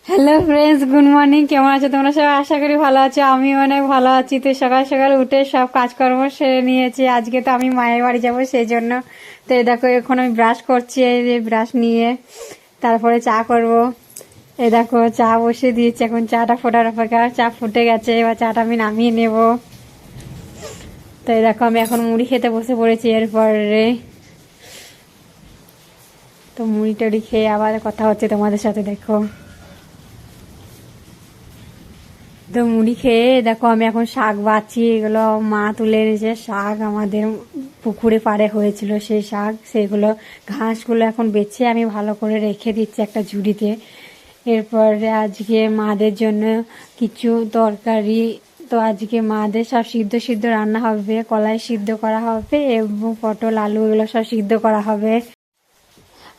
Hello friends, good morning. কেমন আছো তোমরা সবাই? আশা করি ভালো আছো। আমি অনেক ভালো আছি। তো সকাল সকাল উঠে সব কাজকর্ম সেরে নিয়েছি। আজকে তো আমি মায়ের বাড়ি যাবো, সেই জন্য। তো এই দেখো এখন আমি ব্রাশ করছি, এই যে ব্রাশ নিয়ে তারপরে চা করব। এই দেখো চা বসিয়ে দিয়েছি, এখন চাটা ফোটার অপেক্ষা। চা ফুটে গেছে, এবার চাটা আমি নামিয়ে নেব। তো এই দেখো আমি এখন মুড়ি খেতে বসে পড়েছি। এরপরে তো মুড়ি টুড়ি খেয়ে আবার কথা হচ্ছে তোমাদের সাথে। দেখো তো মুড়ি খেয়ে দেখো আমি এখন শাক বাছি। এগুলো মা তুলে এনেছে শাক, আমাদের পুকুরে পাড়ে হয়েছিল সেই শাক। সেগুলো ঘাসগুলো এখন বেছে আমি ভালো করে রেখে দিচ্ছি একটা ঝুড়িতে। এরপরে আজকে মাদের জন্য কিছু তরকারি, তো আজকে মাদের সব সিদ্ধ সিদ্ধ রান্না হবে। কলাই সিদ্ধ করা হবে এবং পটল আলু এগুলো সব সিদ্ধ করা হবে।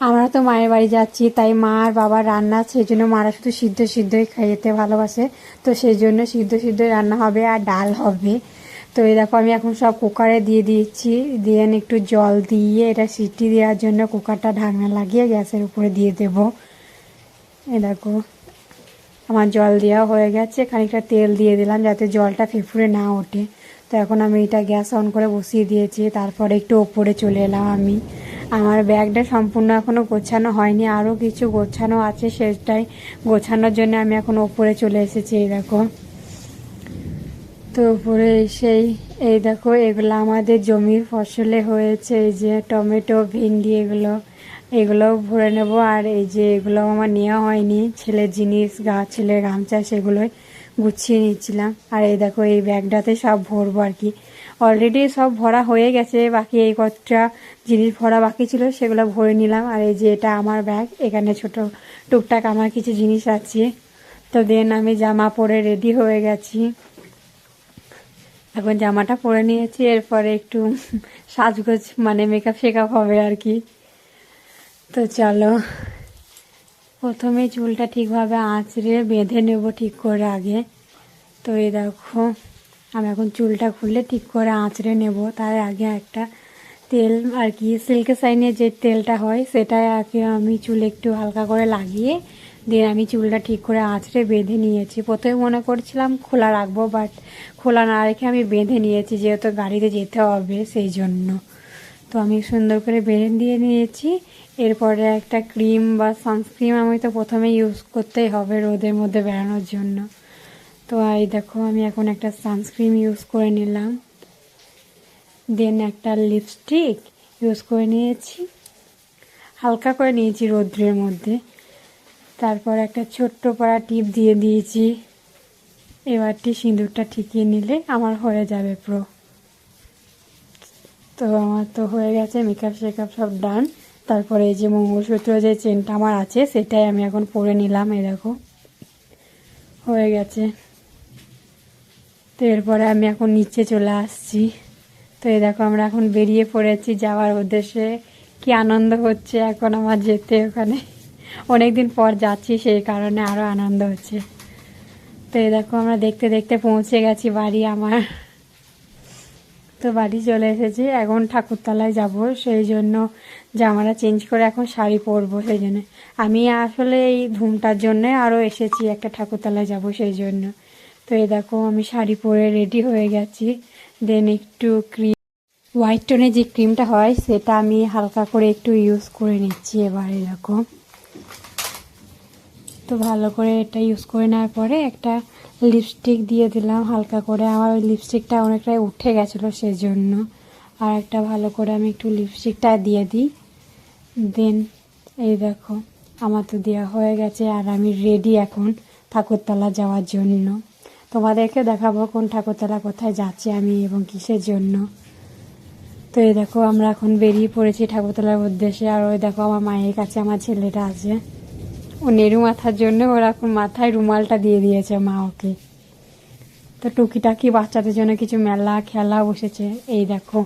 আমরা তো মায়ের বাড়ি যাচ্ছি, তাই মা আর বাবার রান্না, সেই জন্য মারা শুধু সিদ্ধ সিদ্ধই খেতে ভালোবাসে। তো সেই জন্য সিদ্ধ সিদ্ধ রান্না হবে আর ডাল হবে। তো এই দেখো আমি এখন সব কুকারে দিয়ে দিয়েছি, দিয়ে একটু জল দিয়ে এটা সিটি দেওয়ার জন্য কুকারটা ঢাকনা লাগিয়ে গ্যাসের উপরে দিয়ে দেব। এই দেখো আমার জল দেওয়া হয়ে গেছে, খানিকটা তেল দিয়ে দিলাম যাতে জলটা ফেফুরে না ওঠে। তো এখন আমি এটা গ্যাস অন করে বসিয়ে দিয়েছি। তারপরে একটু ওপরে চলে এলাম আমি। আমার ব্যাগটা সম্পূর্ণ এখনও গোছানো হয়নি, আরও কিছু গোছানো আছে, সেটাই গোছানোর জন্য আমি এখন ওপরে চলে এসেছি। এই দেখো তো উপরে এসেই এই দেখো এগুলো আমাদের জমির ফসলে হয়েছে। এই যে টমেটো, ভেন্ডি, এগুলোও ভরে নেব। আর এই যে এগুলো আমার নেওয়া হয়নি, ছেলের জিনিস, ছেলের গামছা, সেগুলোই গুছিয়ে নিচ্ছিলাম। আর এই দেখো এই ব্যাগটাতে সব ভরবো আর কি। অলরেডি সব ভরা হয়ে গেছে, বাকি এই কতটা জিনিস ভরা বাকি ছিল সেগুলো ভরে নিলাম। আর এই যে এটা আমার ব্যাগ, এখানে ছোট টুকটাক আমার কিছু জিনিস আছে। তো দেন আমি জামা পরে রেডি হয়ে গেছি। এখন জামাটা পরে নিয়েছি, এরপরে একটু সাজগোজ মানে মেকআপ শেকআপ হবে আর কি। তো চলো প্রথমে চুলটা ঠিকভাবে আঁচড়ে বেঁধে নেব ঠিক করে আগে। তো এই দেখো আমি এখন চুলটা খুলে ঠিক করে আঁচড়ে নেব। তার আগে একটা তেল আর কি, সিল্কের সাইনে যে তেলটা হয় সেটা আগে আমি চুলে একটু হালকা করে লাগিয়ে দিয়ে আমি চুলটা ঠিক করে আঁচড়ে বেঁধে নিয়েছি। প্রথমে মনে করছিলাম খোলা রাখবো, বাট খোলা না রেখে আমি বেঁধে নিয়েছি, যেহেতু গাড়িতে যেতে হবে সেই জন্য। তো আমি সুন্দর করে বেঁধে দিয়ে নিয়েছি। এরপরে একটা ক্রিম বা সানস্ক্রিন আমি তো প্রথমে ইউজ করতেই হবে রোদের মধ্যে বেড়ানোর জন্য। তো এই দেখো আমি এখন একটা সানস্ক্রিন ইউজ করে নিলাম, দেন একটা লিপস্টিক ইউজ করে নিয়েছি, হালকা করে নিয়েছি রৌদ্রের মধ্যে। তারপর একটা ছোট্ট পাড়া টিপ দিয়ে দিয়েছি। এবারটি সিঁদুরটা ঠিকিয়ে নিলে আমার হয়ে যাবে প্রো। তো আমার তো হয়ে গেছে, মেকআপ শেকআপ সব ডান। তারপরে এই যে মঙ্গলসূত্র যে চেনটা আমার আছে সেটাই আমি এখন পরে নিলাম। এই দেখো হয়ে গেছে। তো এরপরে আমি এখন নিচে চলে আসছি। তো এই দেখো আমরা এখন বেরিয়ে পড়েছি যাওয়ার উদ্দেশ্যে। কি আনন্দ হচ্ছে এখন আমার যেতে ওখানে, অনেকদিন পর যাচ্ছি সেই কারণে আরও আনন্দ হচ্ছে। তো এই দেখো আমরা দেখতে দেখতে পৌঁছে গেছি বাড়ি আমার। তো বাড়ি চলে এসেছি, এখন ঠাকুরতলায় যাব, সেই জন্য জামাটা চেঞ্জ করে এখন শাড়ি পরবো। সেই জন্য আমি আসলে এই ধুমটার জন্য আরও এসেছি, একটা ঠাকুরতলায় যাব সেই জন্য। তো এই দেখো আমি শাড়ি পরে রেডি হয়ে গেছি। দেন একটু ক্রিম, হোয়াইট টোনের যে ক্রিমটা হয় সেটা আমি হালকা করে একটু ইউজ করে নিচ্ছি এবারে দেখো। তো ভালো করে এটা ইউজ করে নেওয়ার পরে একটা লিপস্টিক দিয়ে দিলাম হালকা করে। আমার ওই লিপস্টিকটা অনেকটাই উঠে গেছিলো সেই জন্য। আর একটা ভালো করে আমি একটু লিপস্টিকটা দিয়ে দিই। দেন এই দেখো আমার তো দেওয়া হয়ে গেছে, আর আমি রেডি এখন ঠাকুরতলা যাওয়ার জন্য। তোমাদেরকে দেখাবো কোন ঠাকুরতলা, কোথায় যাচ্ছি আমি এবং কিসের জন্য। তো এই দেখো আমরা এখন বেরিয়ে পড়েছি ঠাকুরতলার উদ্দেশ্যে। আর ওই দেখো আমার মায়ের কাছে আমার ছেলেটা আছে, ও নেড়ু মাথার জন্য ওর এখন মাথায় রুমালটা দিয়ে দিয়েছে মা ওকে। তো টুকিটাকি বাচ্চাদের জন্য কিছু মেলা খেলা বসেছে। এই দেখো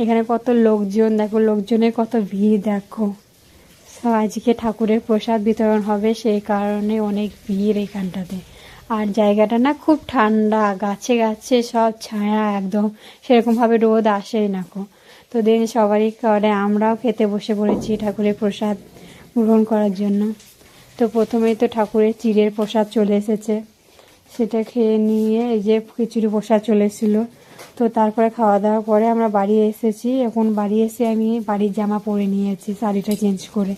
এখানে কত লোকজন, দেখো লোকজনের কত ভিড় দেখো। সব আজকে ঠাকুরের প্রসাদ বিতরণ হবে সেই কারণে অনেক ভিড় এখানটাতে। আর জায়গাটা না খুব ঠান্ডা, গাছে গাছে সব ছায়া একদম, সেরকমভাবে রোদ আসেই না কো। তো দিন সবারই করে আমরাও খেতে বসে পড়েছি ঠাকুরের প্রসাদ গ্রহণ করার জন্য। তো প্রথমেই তো ঠাকুরের চিড়ের প্রসাদ চলে এসেছে, সেটা খেয়ে নিয়ে এই যে খিচুড়ি প্রসাদ চলে এসেছিলো। তো তারপরে খাওয়া দাওয়ার পরে আমরা বাড়ি এসেছি। এখন বাড়ি এসে আমি বাড়ির জামা পরে নিয়েছি, শাড়িটা চেঞ্জ করে।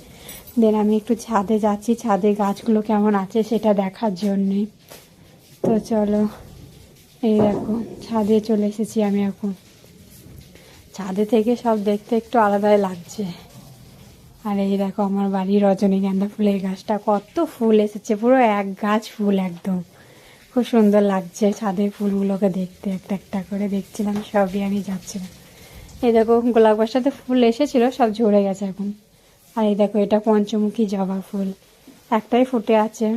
দেন আমি একটু ছাদে যাচ্ছি, ছাদে গাছগুলো কেমন আছে সেটা দেখার জন্যে। তো চলো, এই দেখো ছাদে চলে এসেছি আমি। এখন ছাদে থেকে সব দেখতে একটু আলাদাই লাগছে। আর এই দেখো আমার বাড়ির রজনীগন্ধা ফুলের গাছটা, কত ফুল এসেছে, পুরো এক গাছ ফুল একদম। খুব সুন্দর লাগছে ছাদের ফুলগুলোকে দেখতে, একটা একটা করে দেখছিলাম, সবই আমি যাচ্ছিলাম। এই দেখো গোলাপ গাছটাতে ফুল এসেছিলো, সব ঝরে গেছে এখন। আর এই দেখো এটা পঞ্চমুখী জবা ফুল, একটাই ফুটে আছে।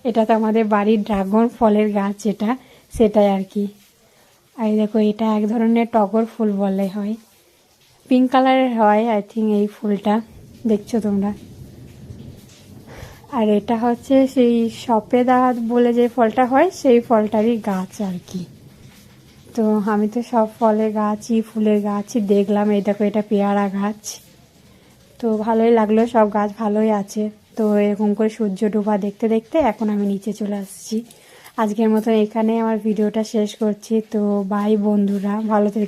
এটা তো আমাদের বাড়ির ড্রাগন ফলের গাছ যেটা, সেটাই আর কি। আর এই দেখো এটা এক ধরনের টগর ফুল বলে হয়, পিঙ্ক কালারের হয় আই থিঙ্ক এই ফুলটা, দেখছো তোমরা। আর এটা হচ্ছে সেই সফেদা বলে যে ফলটা হয়, সেই ফলটারই গাছ আর কি। তো আমি তো সব ফলের গাছই ফুলের গাছই দেখলাম। এই দেখো এটা পেয়ারা গাছ। তো ভালোই লাগলো, সব গাছ ভালোই আছে। তো এরকম করে সূর্য ডোবা দেখতে দেখতে এখন আমি নিচে চলে আসছি। আজকের মতো এখানে আমার ভিডিওটা শেষ করছি। তো বাই বন্ধুরা, ভালো থেকো।